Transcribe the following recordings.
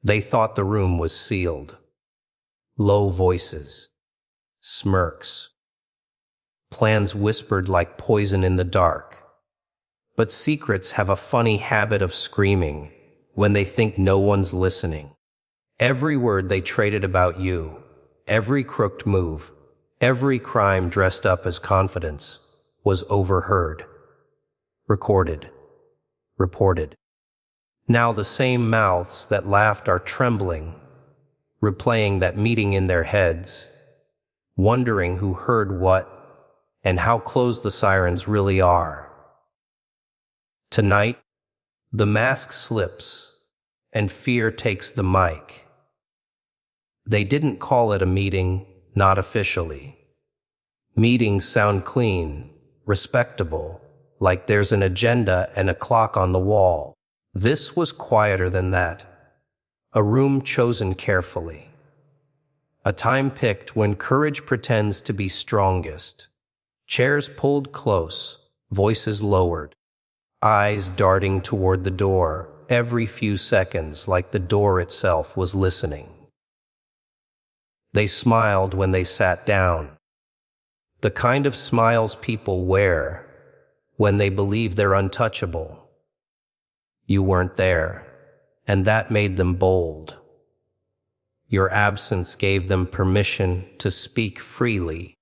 They thought the room was sealed. Low voices, smirks, plans whispered like poison in the dark. But secrets have a funny habit of screaming when they think no one's listening. Every word they traded about you, every crooked move, every crime dressed up as confidence, was overheard, recorded, reported. Now the same mouths that laughed are trembling, replaying that meeting in their heads, wondering who heard what and how close the sirens really are. Tonight, the mask slips and fear takes the mic. They didn't call it a meeting, not officially. Meetings sound clean, respectable, like there's an agenda and a clock on the wall. This was quieter than that. A room chosen carefully. A time picked when courage pretends to be strongest. Chairs pulled close, voices lowered, eyes darting toward the door every few seconds like the door itself was listening. They smiled when they sat down. The kind of smiles people wear when they believe they're untouchable. You weren't there, and that made them bold. Your absence gave them permission to speak freely,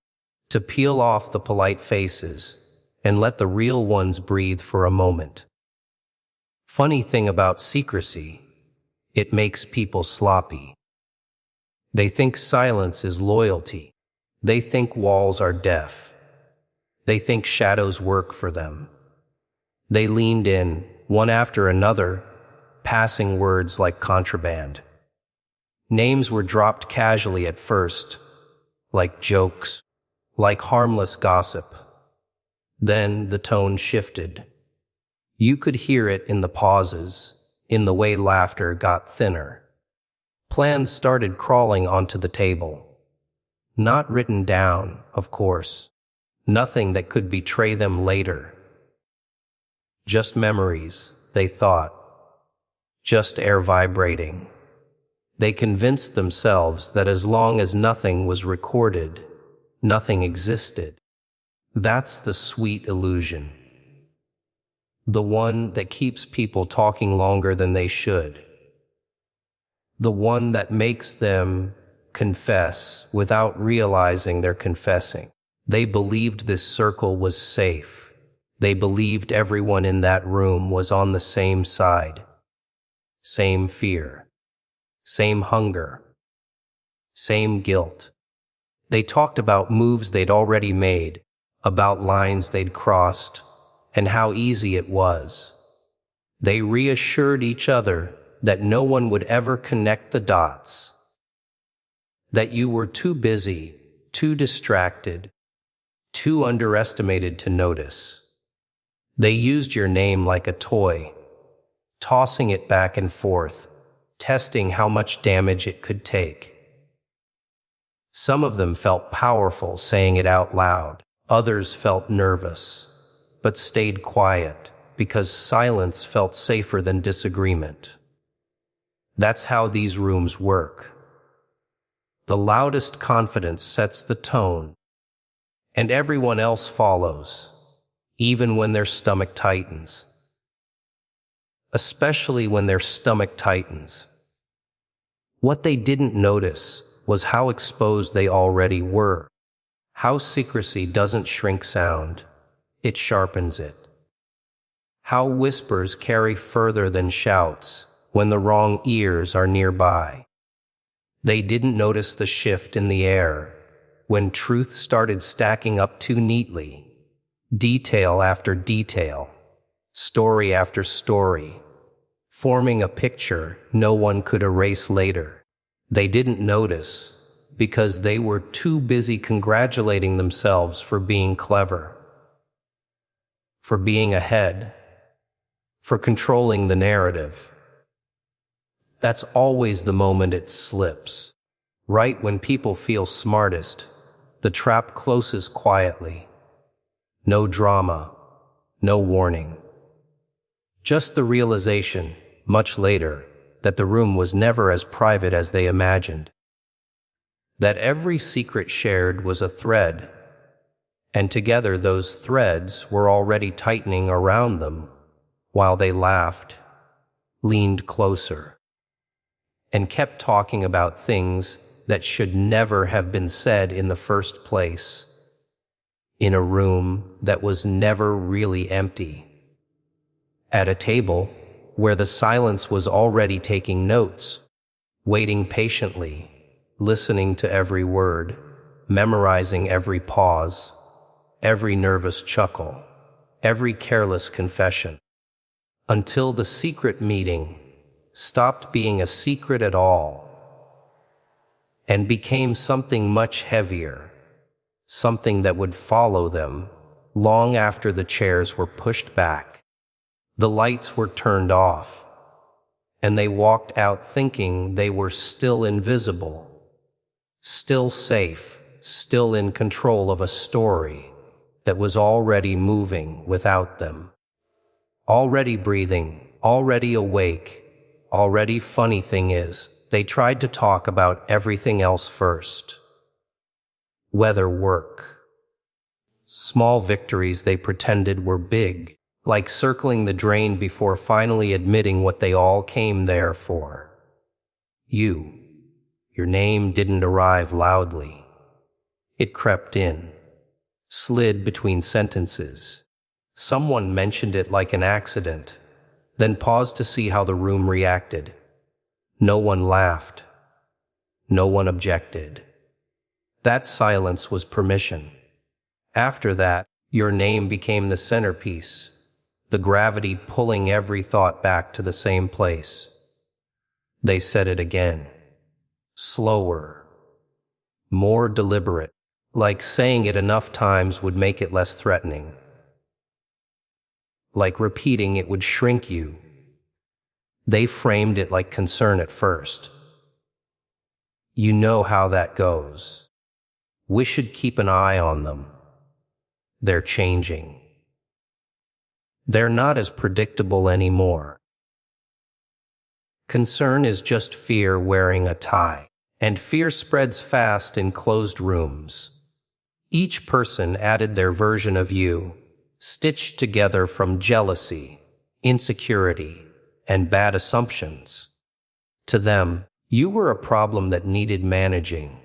to peel off the polite faces and let the real ones breathe for a moment. Funny thing about secrecy, it makes people sloppy. They think silence is loyalty. They think walls are deaf. They think shadows work for them. They leaned in, one after another, passing words like contraband. Names were dropped casually at first, like jokes, like harmless gossip. Then the tone shifted. You could hear it in the pauses, in the way laughter got thinner. Plans started crawling onto the table. Not written down, of course. Nothing that could betray them later. Just memories, they thought. Just air vibrating. They convinced themselves that as long as nothing was recorded, nothing existed. That's the sweet illusion. The one that keeps people talking longer than they should. The one that makes them confess without realizing they're confessing. They believed this circle was safe. They believed everyone in that room was on the same side. Same fear. Same hunger. Same guilt. They talked about moves they'd already made, about lines they'd crossed, and how easy it was. They reassured each other that no one would ever connect the dots. That you were too busy, too distracted, too underestimated to notice. They used your name like a toy, tossing it back and forth, testing how much damage it could take. Some of them felt powerful saying it out loud. Others felt nervous, but stayed quiet because silence felt safer than disagreement. That's how these rooms work. The loudest confidence sets the tone, and everyone else follows, even when their stomach tightens. Especially when their stomach tightens. What they didn't notice was how exposed they already were. How secrecy doesn't shrink sound, it sharpens it. How whispers carry further than shouts when the wrong ears are nearby. They didn't notice the shift in the air when truth started stacking up too neatly, detail after detail, story after story, forming a picture no one could erase later. They didn't notice because they were too busy congratulating themselves for being clever, for being ahead, for controlling the narrative. That's always the moment it slips. Right when people feel smartest, the trap closes quietly. No drama, no warning. Just the realization, much later, that the room was never as private as they imagined, that every secret shared was a thread, and together those threads were already tightening around them while they laughed, leaned closer, and kept talking about things that should never have been said in the first place, in a room that was never really empty, at a table where the silence was already taking notes, waiting patiently, listening to every word, memorizing every pause, every nervous chuckle, every careless confession, until the secret meeting stopped being a secret at all and became something much heavier, something that would follow them long after the chairs were pushed back, the lights were turned off, and they walked out thinking they were still invisible, still safe, still in control of a story that was already moving without them, already breathing, already awake, already. Funny thing is, they tried to talk about everything else first. Whether work, small victories they pretended were big, like circling the drain before finally admitting what they all came there for. Your name didn't arrive loudly. It crept in, slid between sentences. Someone mentioned it like an accident, then paused to see how the room reacted. No one laughed. No one objected. That silence was permission. After that, your name became the centerpiece, the gravity pulling every thought back to the same place. They said it again, slower, more deliberate, like saying it enough times would make it less threatening. Like repeating it would shrink you. They framed it like concern at first. You know how that goes. We should keep an eye on them. They're changing. They're not as predictable anymore. Concern is just fear wearing a tie, and fear spreads fast in closed rooms. Each person added their version of you, stitched together from jealousy, insecurity, and bad assumptions. To them, you were a problem that needed managing,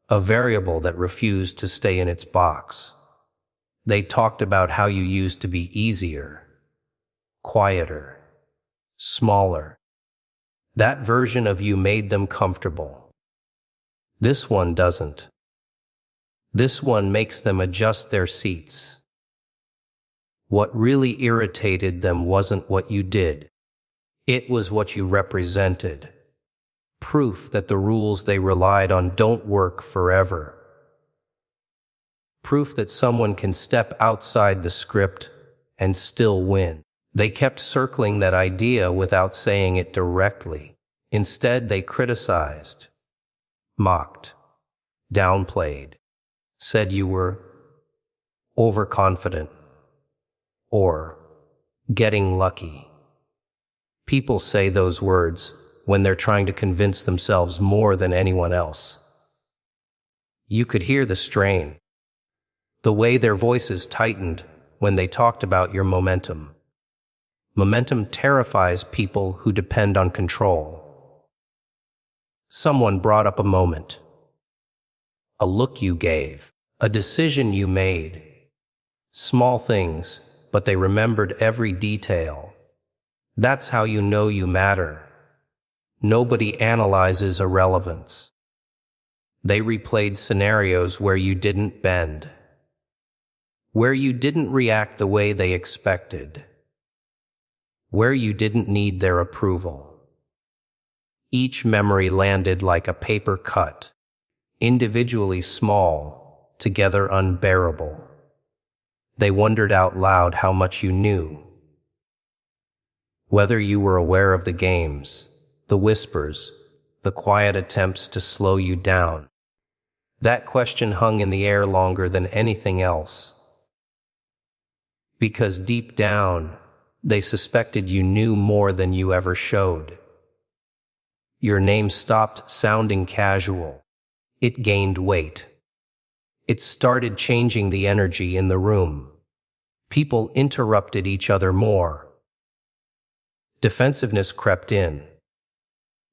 a variable that refused to stay in its box. They talked about how you used to be easier, quieter, smaller. That version of you made them comfortable. This one doesn't. This one makes them adjust their seats. What really irritated them wasn't what you did. It was what you represented. Proof that the rules they relied on don't work forever. Proof that someone can step outside the script and still win. They kept circling that idea without saying it directly. Instead, they criticized, mocked, downplayed, said you were overconfident or getting lucky. People say those words when they're trying to convince themselves more than anyone else. You could hear the strain, the way their voices tightened when they talked about your momentum. Momentum terrifies people who depend on control. Someone brought up a moment, a look you gave, a decision you made. Small things, but they remembered every detail. That's how you know you matter. Nobody analyzes irrelevance. They replayed scenarios where you didn't bend, where you didn't react the way they expected, where you didn't need their approval. Each memory landed like a paper cut, individually small, together unbearable. They wondered out loud how much you knew. Whether you were aware of the games, the whispers, the quiet attempts to slow you down. That question hung in the air longer than anything else. Because deep down, they suspected you knew more than you ever showed. Your name stopped sounding casual. It gained weight. It started changing the energy in the room. People interrupted each other more. Defensiveness crept in.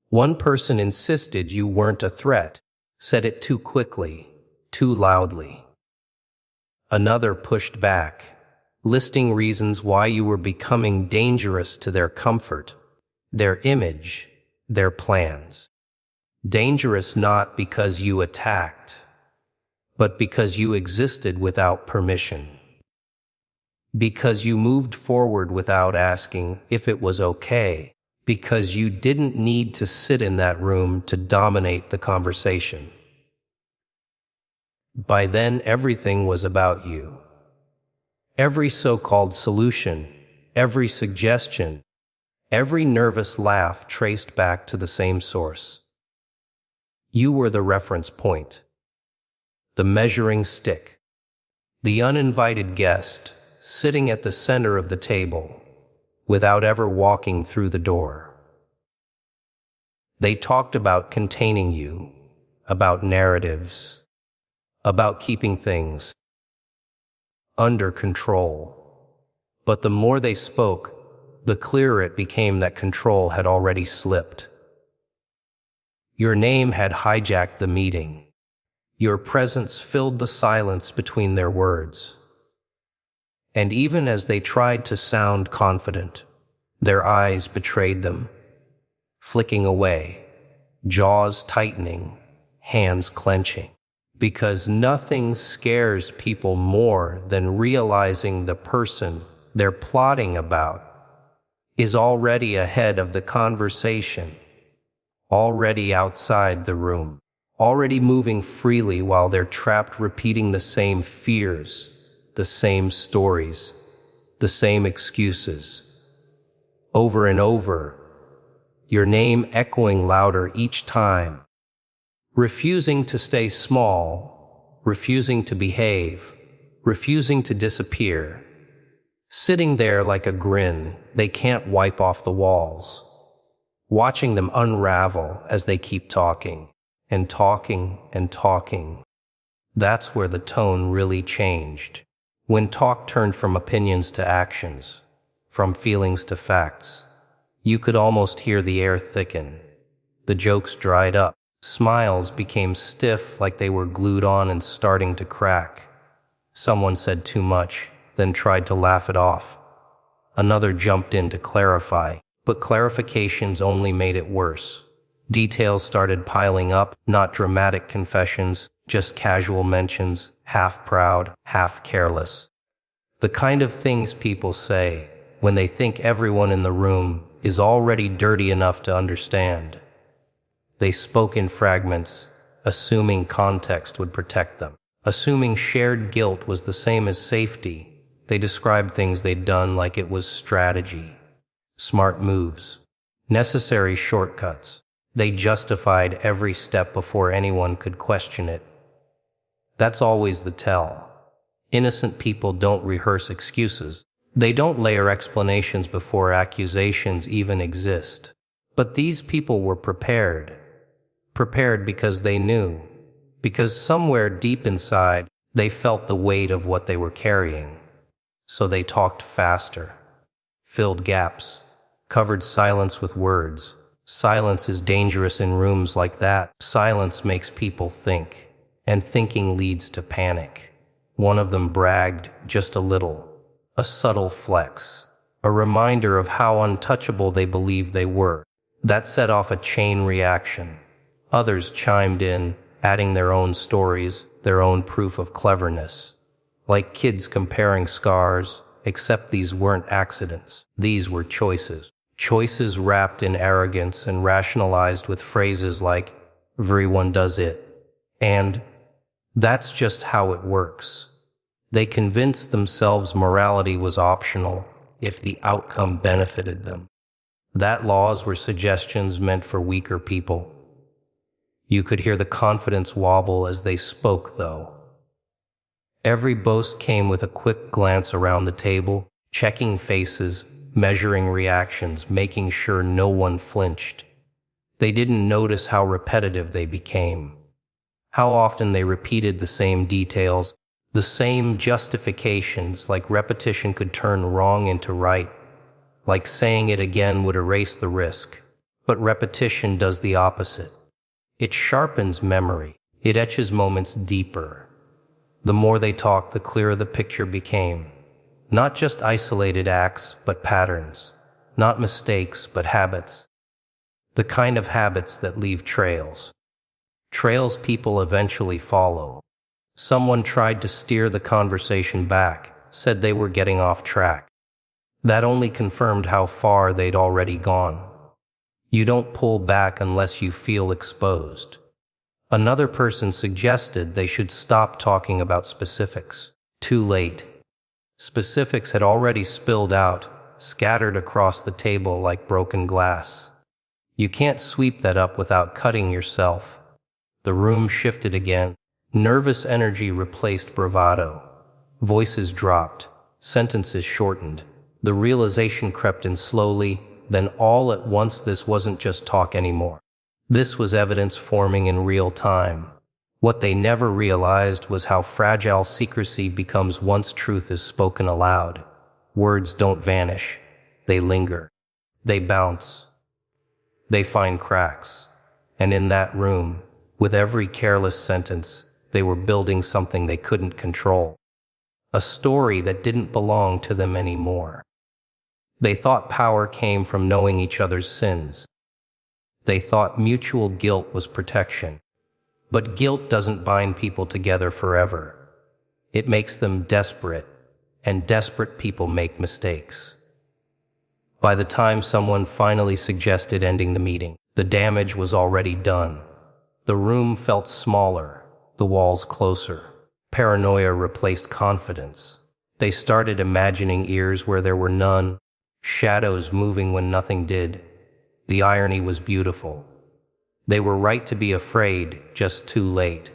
One person insisted you weren't a threat, said it too quickly, too loudly. Another pushed back, listing reasons why you were becoming dangerous to their comfort, their image, their plans. Dangerous not because you attacked, but because you existed without permission. Because you moved forward without asking if it was okay. Because you didn't need to sit in that room to dominate the conversation. By then, everything was about you. Every so-called solution, every suggestion, every nervous laugh traced back to the same source. You were the reference point, the measuring stick, the uninvited guest sitting at the center of the table, without ever walking through the door. They talked about containing you, about narratives, about keeping things under control. But the more they spoke, the clearer it became that control had already slipped. Your name had hijacked the meeting. Your presence filled the silence between their words. And even as they tried to sound confident, their eyes betrayed them, flicking away, jaws tightening, hands clenching. Because nothing scares people more than realizing the person they're plotting about is already ahead of the conversation, already outside the room, already moving freely while they're trapped repeating the same fears, the same stories, the same excuses. Over and over, your name echoing louder each time, refusing to stay small, refusing to behave, refusing to disappear, sitting there like a grin they can't wipe off the walls, watching them unravel as they keep talking and talking and talking. That's where the tone really changed. When talk turned from opinions to actions, from feelings to facts, you could almost hear the air thicken. The jokes dried up. Smiles became stiff like they were glued on and starting to crack. Someone said too much, then tried to laugh it off. Another jumped in to clarify, but clarifications only made it worse. Details started piling up, not dramatic confessions, just casual mentions, half proud, half careless. The kind of things people say when they think everyone in the room is already dirty enough to understand. They spoke in fragments, assuming context would protect them. Assuming shared guilt was the same as safety, they described things they'd done like it was strategy, smart moves, necessary shortcuts. They justified every step before anyone could question it. That's always the tell. Innocent people don't rehearse excuses. They don't layer explanations before accusations even exist. But these people were prepared. Prepared because they knew. Because somewhere deep inside, they felt the weight of what they were carrying. So they talked faster, filled gaps, covered silence with words. Silence is dangerous in rooms like that. Silence makes people think, and thinking leads to panic. One of them bragged just a little, a subtle flex, a reminder of how untouchable they believed they were. That set off a chain reaction. Others chimed in, adding their own stories, their own proof of cleverness. Like kids comparing scars, except these weren't accidents. These were choices. Choices wrapped in arrogance and rationalized with phrases like, "Everyone does it," and "That's just how it works." They convinced themselves morality was optional if the outcome benefited them. That laws were suggestions meant for weaker people. You could hear the confidence wobble as they spoke, though. Every boast came with a quick glance around the table, checking faces, measuring reactions, making sure no one flinched. They didn't notice how repetitive they became, how often they repeated the same details, the same justifications, like repetition could turn wrong into right, like saying it again would erase the risk. But repetition does the opposite. It sharpens memory. It etches moments deeper. The more they talked, the clearer the picture became. Not just isolated acts, but patterns. Not mistakes, but habits. The kind of habits that leave trails. Trails people eventually follow. Someone tried to steer the conversation back, said they were getting off track. That only confirmed how far they'd already gone. You don't pull back unless you feel exposed. Another person suggested they should stop talking about specifics. Too late. Specifics had already spilled out, scattered across the table like broken glass. You can't sweep that up without cutting yourself. The room shifted again. Nervous energy replaced bravado. Voices dropped. Sentences shortened. The realization crept in slowly. Then all at once, this wasn't just talk anymore. This was evidence forming in real time. What they never realized was how fragile secrecy becomes once truth is spoken aloud. Words don't vanish. They linger. They bounce. They find cracks. And in that room, with every careless sentence, they were building something they couldn't control. A story that didn't belong to them anymore. They thought power came from knowing each other's sins. They thought mutual guilt was protection. But guilt doesn't bind people together forever. It makes them desperate, and desperate people make mistakes. By the time someone finally suggested ending the meeting, the damage was already done. The room felt smaller, the walls closer. Paranoia replaced confidence. They started imagining ears where there were none, shadows moving when nothing did. The irony was beautiful. They were right to be afraid, just too late.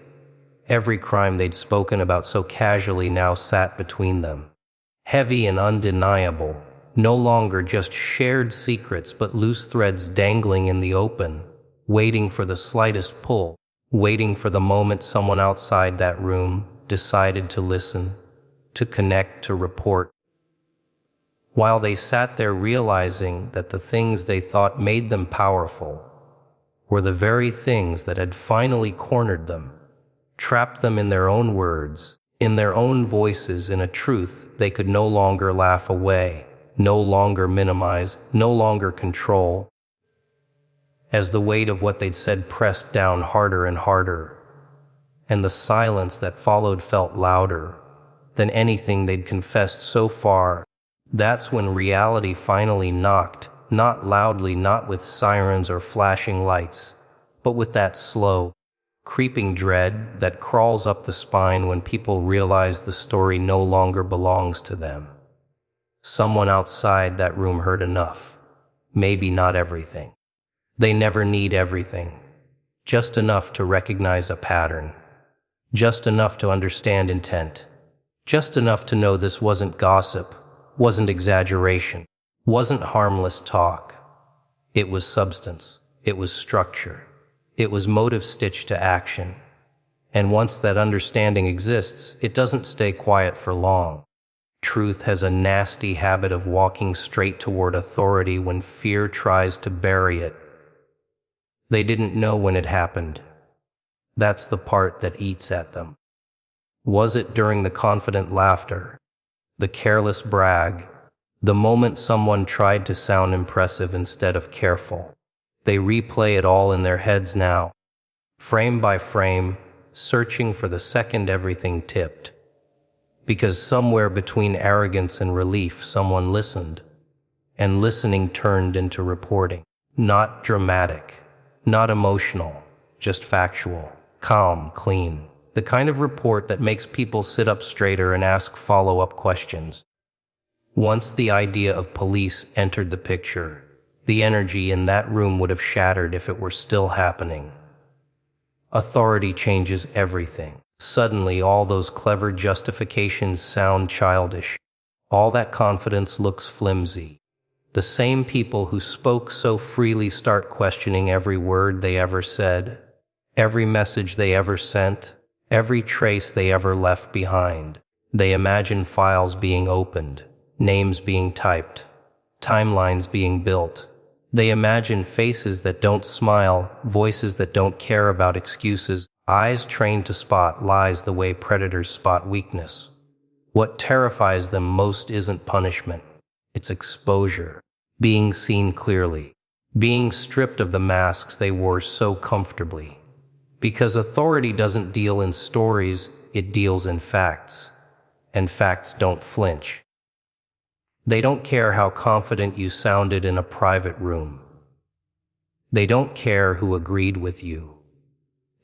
Every crime they'd spoken about so casually now sat between them. Heavy and undeniable, no longer just shared secrets but loose threads dangling in the open, waiting for the slightest pull, waiting for the moment someone outside that room decided to listen, to connect, to report. While they sat there realizing that the things they thought made them powerful were the very things that had finally cornered them, trapped them in their own words, in their own voices, in a truth they could no longer laugh away, no longer minimize, no longer control. As the weight of what they'd said pressed down harder and harder, and the silence that followed felt louder than anything they'd confessed so far, that's when reality finally knocked, not loudly, not with sirens or flashing lights, but with that slow, creeping dread that crawls up the spine when people realize the story no longer belongs to them. Someone outside that room heard enough. Maybe not everything. They never need everything. Just enough to recognize a pattern. Just enough to understand intent. Just enough to know this wasn't gossip, wasn't exaggeration, wasn't harmless talk. It was substance. It was structure. It was motive stitched to action. And once that understanding exists, it doesn't stay quiet for long. Truth has a nasty habit of walking straight toward authority when fear tries to bury it. They didn't know when it happened. That's the part that eats at them. Was it during the confident laughter, the careless brag, the moment someone tried to sound impressive instead of careful? They replay it all in their heads now, frame by frame, searching for the second everything tipped. Because somewhere between arrogance and relief, someone listened, and listening turned into reporting. Not dramatic, not emotional, just factual, calm, clean. The kind of report that makes people sit up straighter and ask follow-up questions. Once the idea of police entered the picture, the energy in that room would have shattered if it were still happening. Authority changes everything. Suddenly, all those clever justifications sound childish. All that confidence looks flimsy. The same people who spoke so freely start questioning every word they ever said, every message they ever sent, every trace they ever left behind. They imagine files being opened, names being typed, timelines being built. They imagine faces that don't smile, voices that don't care about excuses, eyes trained to spot lies the way predators spot weakness. What terrifies them most isn't punishment, it's exposure, being seen clearly, being stripped of the masks they wore so comfortably. Because authority doesn't deal in stories, it deals in facts, and facts don't flinch. They don't care how confident you sounded in a private room. They don't care who agreed with you.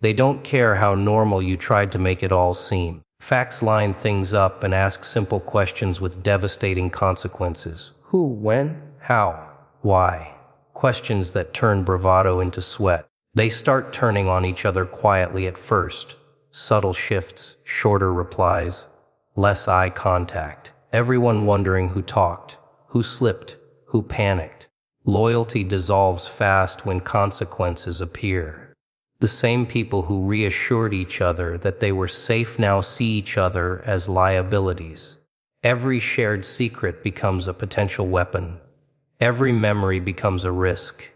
They don't care how normal you tried to make it all seem. Facts line things up and ask simple questions with devastating consequences. Who, when, how, why? Questions that turn bravado into sweat. They start turning on each other quietly at first. Subtle shifts, shorter replies, less eye contact. Everyone wondering who talked, who slipped, who panicked. Loyalty dissolves fast when consequences appear. The same people who reassured each other that they were safe now see each other as liabilities. Every shared secret becomes a potential weapon. Every memory becomes a risk.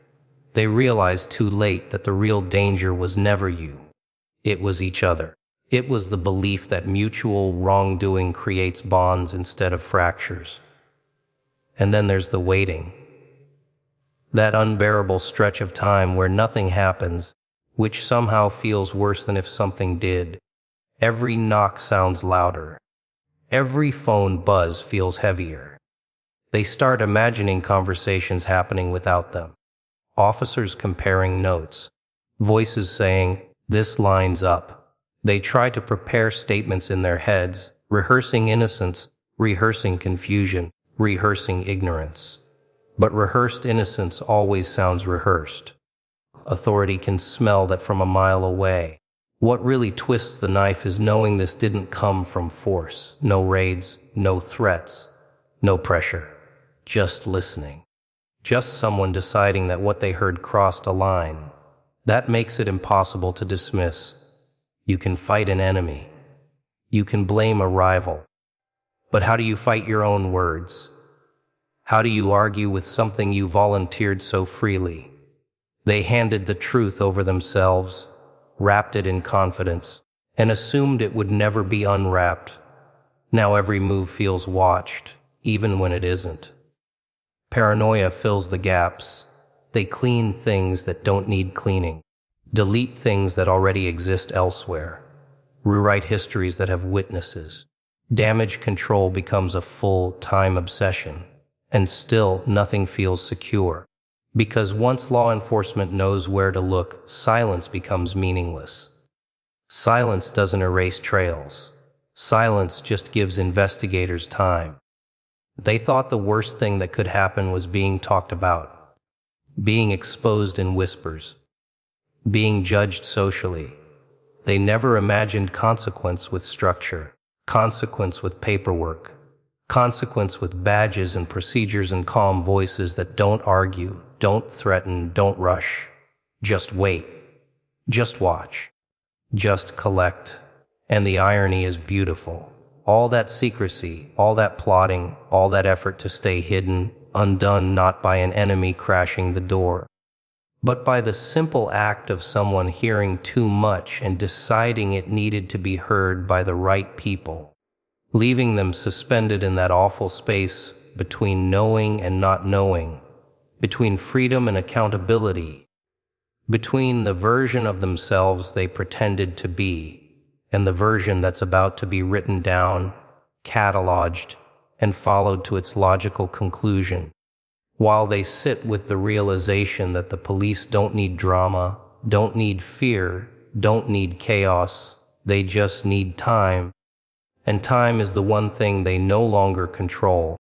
They realize too late that the real danger was never you. It was each other. It was the belief that mutual wrongdoing creates bonds instead of fractures. And then there's the waiting. That unbearable stretch of time where nothing happens, which somehow feels worse than if something did. Every knock sounds louder. Every phone buzz feels heavier. They start imagining conversations happening without them. Officers comparing notes. Voices saying, "This lines up." They try to prepare statements in their heads, rehearsing innocence, rehearsing confusion, rehearsing ignorance. But rehearsed innocence always sounds rehearsed. Authority can smell that from a mile away. What really twists the knife is knowing this didn't come from force. No raids, no threats, no pressure. Just listening. Just someone deciding that what they heard crossed a line. That makes it impossible to dismiss. You can fight an enemy. You can blame a rival. But how do you fight your own words? How do you argue with something you volunteered so freely? They handed the truth over themselves, wrapped it in confidence, and assumed it would never be unwrapped. Now every move feels watched, even when it isn't. Paranoia fills the gaps. They clean things that don't need cleaning, delete things that already exist elsewhere, rewrite histories that have witnesses. Damage control becomes a full-time obsession, and still nothing feels secure. Because once law enforcement knows where to look, silence becomes meaningless. Silence doesn't erase trails. Silence just gives investigators time. They thought the worst thing that could happen was being talked about, being exposed in whispers, being judged socially. They never imagined consequence with structure, consequence with paperwork, consequence with badges and procedures and calm voices that don't argue, don't threaten, don't rush. Just wait. Just watch. Just collect. And the irony is beautiful. All that secrecy, all that plotting, all that effort to stay hidden, undone not by an enemy crashing the door, but by the simple act of someone hearing too much and deciding it needed to be heard by the right people, leaving them suspended in that awful space between knowing and not knowing, between freedom and accountability, between the version of themselves they pretended to be and the version that's about to be written down, cataloged, and followed to its logical conclusion. While they sit with the realization that the police don't need drama, don't need fear, don't need chaos, they just need time. And time is the one thing they no longer control.